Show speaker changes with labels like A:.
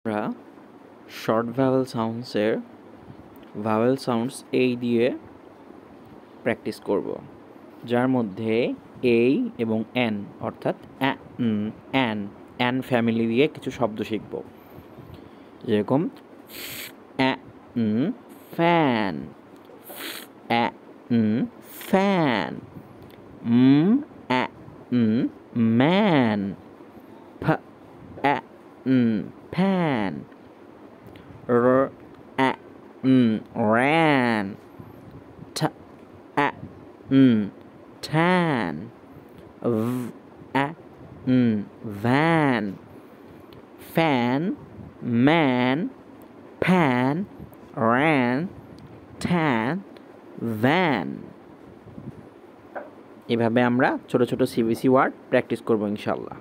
A: আমরা short vowel সাউন্ডসের vowel sounds এই দিয়ে প্র্যাকটিস করব, যার মধ্যে এই এবং এন অর্থাৎ অ্যান ফ্যামিলি দিয়ে কিছু শব্দ শিখব, যেরকম fan, fan, man, pan, ran, tan, van, fan, man, pan, ran, tan, van। এভাবে আমরা ছোট ছোট সিবিসি ওয়ার্ড প্র্যাকটিস করব ইনশাল্লাহ।